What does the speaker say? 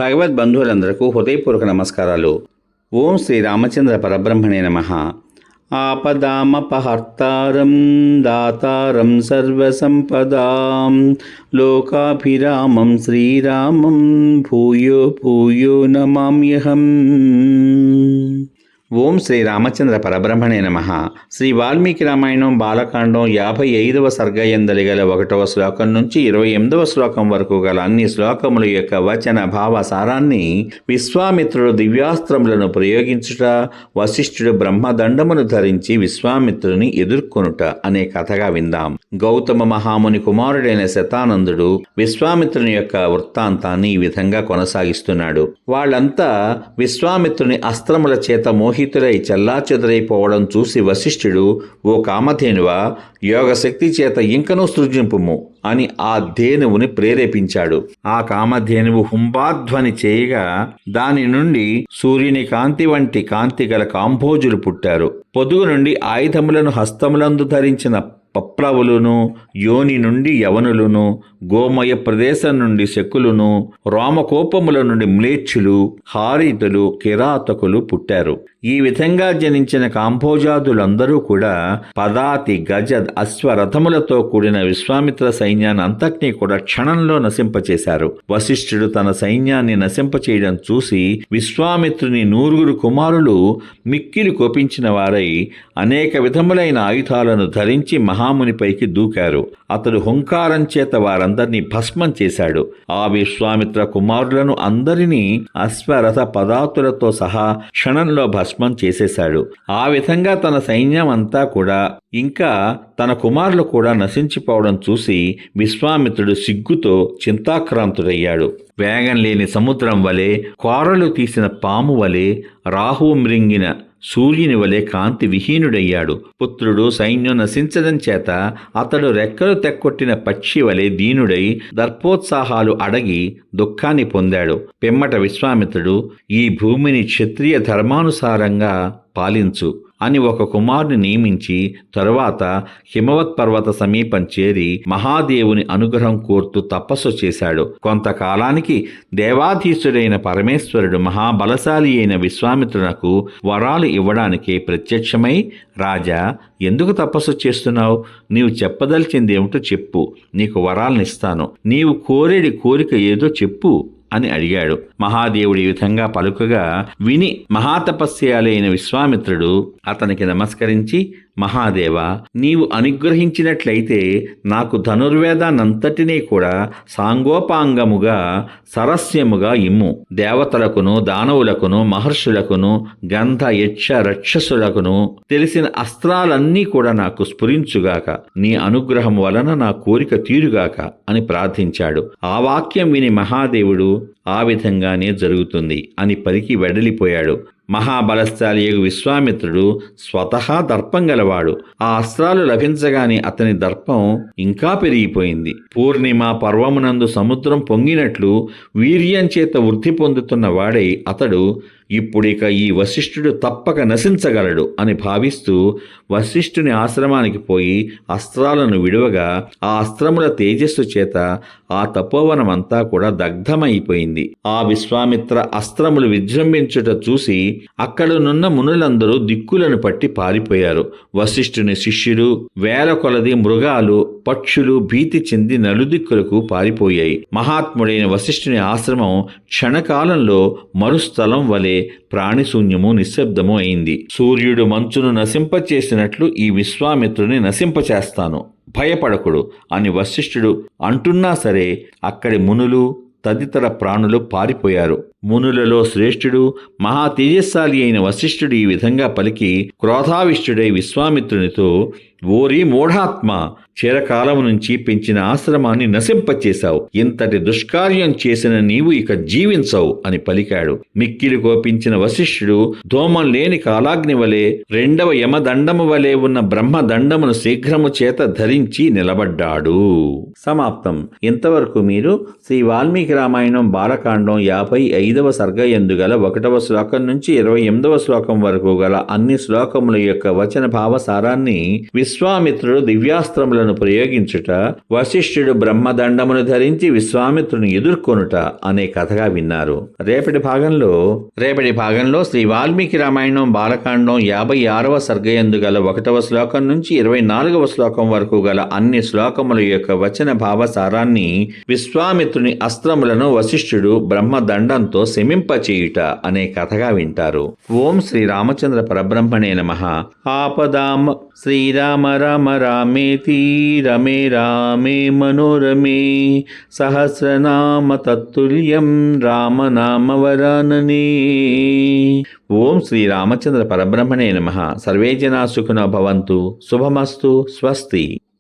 భగవద్బంధువులందరకు హృదయపూర్వక నమస్కారాలు. ఓం శ్రీ రామచంద్ర పరబ్రహ్మణే నమః. ఆపదామపహర్తారం దాతారం సర్వసంపదాం లోకాభిరామం శ్రీరామం భూయో భూయో నమామ్యహం. ఓం శ్రీ రామచంద్ర పరబ్రహ్మణే నమః. శ్రీ వాల్మీకి రామాయణం బాలకాండం 55వ సర్గయందలి గల 1వ శ్లోకం నుంచి 28వ శ్లోకం వరకు గల అన్ని శ్లోకముల యొక్క వచన భావ సారాన్ని విశ్వామిత్రుడు దివ్యాస్త్రములను ప్రయోగించుట, వశిష్ఠుడు బ్రహ్మదండమును ధరించి విశ్వామిత్రుని ఎదుర్కొనుట అనే కథగా విందాం. గౌతమ మహాముని కుమారుడైన శతానందుడు విశ్వామిత్రుని యొక్క వృత్తాంతాన్ని ఈ విధంగా కొనసాగిస్తున్నాడు. వాళ్ళంతా విశ్వామిత్రుని అస్త్రముల చేత మోహితులై చెల్లాచెదరైపోవడం చూసి వశిష్ఠుడు, ఓ కామధేనువా, యోగశక్తి చేత ఇంకనూ సృజింపుము అని ఆ ధేనువుని ప్రేరేపించాడు. ఆ కామధేనువు హుంబాధ్వని చేయగా దాని నుండి సూర్యుని కాంతి వంటి కాంతి గల కాంభోజులు పుట్టారు. పొదుగు నుండి ఆయుధములను హస్తములందు ధరించిన పప్లవులును, యోని నుండి యవనులును, గోమయ ప్రదేశం నుండి శకులును, రోమకోపముల నుండి మ్లేచ్ఛులు, హారితులు, కిరాతకులు పుట్టారు. ఈ విధంగా జనించిన కాంభోజాదులందరూ కూడా పదాతి, గజ, అశ్వరథములతో కూడిన విశ్వామిత్ర సైన్యాన్ని అంతటినీ కూడా క్షణంలో నశింపచేశారు. వశిష్ఠుడు తన సైన్యాన్ని నశింపచేయడం చూసి విశ్వామిత్రుని 9 కుమారులు మిక్కిలి కోపించిన వారై అనేక విధములైన ఆయుధాలను ధరించి మహామునిపైకి దూకారు. అతడు హుంకారం చేత వారందరినీ భస్మం చేశాడు. ఆ విశ్వామిత్ర కుమారులను అందరినీ అశ్వరథ పదాతులతో సహా క్షణంలో భస్మం చేసేశాడు. ఆ విధంగా తన సైన్యం అంతా కూడా ఇంకా తన కుమారులు కూడా నశించిపోవడం చూసి విశ్వామిత్రుడు సిగ్గుతో చింతాక్రాంతుడయ్యాడు. వేగం లేని సముద్రం వలె, కోరలు తీసిన పాము వలె, రాహువు మృంగిన సూర్యుని వలె కాంతి విహీనుడయ్యాడు. పుత్రుడు సైన్యం నశించడం చేత అతడు రెక్కలు తెక్కొట్టిన పక్షి వలె దీనుడై దర్పోత్సాహాలు అడగి దుఃఖాన్ని పొందాడు. పిమ్మట విశ్వామిత్రుడు, ఈ భూమిని క్షత్రియ ధర్మానుసారంగా పాలించు అని ఒక కుమారుని నియమించి తరువాత హిమవత్ పర్వత సమీపం చేరి మహాదేవుని అనుగ్రహం కోరుతూ తపస్సు చేశాడు. కొంతకాలానికి దేవాధీశుడైన పరమేశ్వరుడు మహాబలశాలి అయిన విశ్వామిత్రునకు వరాలు ఇవ్వడానికి ప్రత్యక్షమై, రాజా, ఎందుకు తపస్సు చేస్తున్నావు? నీవు చెప్పదలిచింది ఏమిటో చెప్పు, నీకు వరాలనిస్తాను. నీవు కోరేడి కోరిక ఏదో చెప్పు అని అడిగాడు. మహాదేవుడు ఈ విధంగా పలుకగా విని మహాతపస్యాలైన విశ్వామిత్రుడు అతనికి నమస్కరించి, మహాదేవా, నీవు అనుగ్రహించినట్లయితే నాకు ధనుర్వేదాన్నంతటినీ కూడా సాంగోపాంగముగా సరస్యముగా ఇమ్ము. దేవతలకును, దానవులకును, మహర్షులకును, గంధ, యక్ష, రక్షసులకును తెలిసిన అస్త్రాలన్నీ కూడా నాకు స్ఫురించుగాక. నీ అనుగ్రహం వలన నా కోరిక తీరుగాక అని ప్రార్థించాడు. ఆ వాక్యం విని మహాదేవుడు, ఆ విధంగానే జరుగుతుంది అని పలికి వెడలిపోయాడు. మహాబలశాలి విశ్వామిత్రుడు స్వతహా దర్పం గలవాడు. ఆ అస్త్రాలు లభించగానే అతని దర్పం ఇంకా పెరిగిపోయింది. పూర్ణిమ పర్వమునందు సముద్రం పొంగినట్లు వీర్యం చేత వృద్ధి పొందుతున్న వాడై అతడు ఇప్పుడిక ఈ వశిష్ఠుడు తప్పక నశించగలడు అని భావిస్తూ వశిష్ఠుని ఆశ్రమానికి పోయి అస్త్రాలను విడువగా ఆ అస్త్రముల తేజస్సు చేత ఆ తపోవనమంతా కూడా దగ్ధమైపోయింది. ఆ విశ్వామిత్ర అస్త్రములు విజృంభించుట చూసి అక్కడనున్న మునులందరూ దిక్కులను పట్టి పారిపోయారు. వశిష్ఠుని శిష్యులు, వేల కొలది మృగాలు, పక్షులు భీతి చెంది నలుదిక్కులకు పారిపోయాయి. మహాత్ముడైన వశిష్ఠుని ఆశ్రమం క్షణకాలంలో మరుస్థలం వలె ప్రాణిశూన్యము, నిశ్శబ్దము అయింది. సూర్యుడు మంచును నశింపచేసినట్లు ఈ విశ్వామిత్రుని నశింపచేస్తాను, భయపడకుడు అని వశిష్ఠుడు అంటున్నా సరే అక్కడి మునులు తదితర ప్రాణులు పారిపోయారు. మునులలో శ్రేష్ఠుడు, మహా తేజస్శాలి అయిన వశిష్ఠుడు ఈ విధంగా పలికి క్రోధావిష్ఠుడై విశ్వామిత్రునితో, ఓరి మూఢాత్మ, చిరకాలము నుంచి పెంచిన ఆశ్రమాన్ని నశింపచేశావు. ఇంతటి దుష్కార్యం చేసిన నీవు ఇక జీవించవు అని పలికాడు. మిక్కిలి కోపించిన వశిష్ఠుడు ధూమం లేని కాలాగ్ని వలె, 2వ యమదండము వలె ఉన్న బ్రహ్మదండమును శీఘ్రము చేత ధరించి నిలబడ్డాడు. సమాప్తం. ఇంతవరకు మీరు శ్రీ వాల్మీకి రామాయణం బాలకాండం 55వ సర్గయందు గల 1వ శ్లోకం నుంచి 28వ శ్లోకం వరకు గల అన్ని శ్లోకముల యొక్క వచన భావసారాన్ని విశ్వామిత్రుడు దివ్యాస్త్రములను ప్రయోగించుట, వశిష్ఠుడు బ్రహ్మదండమును ధరించి విశ్వామిత్రుని ఎదుర్కొనుట అనే కథగా విన్నారు. రేపటి భాగంలో శ్రీ వాల్మీకి రామాయణం బాలకాండం 56వ సర్గయందు గల 1వ శ్లోకం నుంచి 24వ శ్లోకం వరకు గల అన్ని శ్లోకముల యొక్క వచన భావసారాన్ని, విశ్వామిత్రుని అస్త్రములను వశిష్ఠుడు బ్రహ్మదండంతో శమింపచేయుట అనే కథగా వింటారు. ఓం శ్రీ రామచంద్ర పరబ్రహ్మణే నమః. ఆపదాం శ్రీరామ రామ రామేతి రమే రామే మనోరమే సహస్రనామ తత్తుల్యం రామనామ వరాననే. ఓం శ్రీ రామచంద్ర పరబ్రహ్మణే నమః. సర్వే జనా సుఖినో భవంతు. శుభమస్తు. స్వస్తి.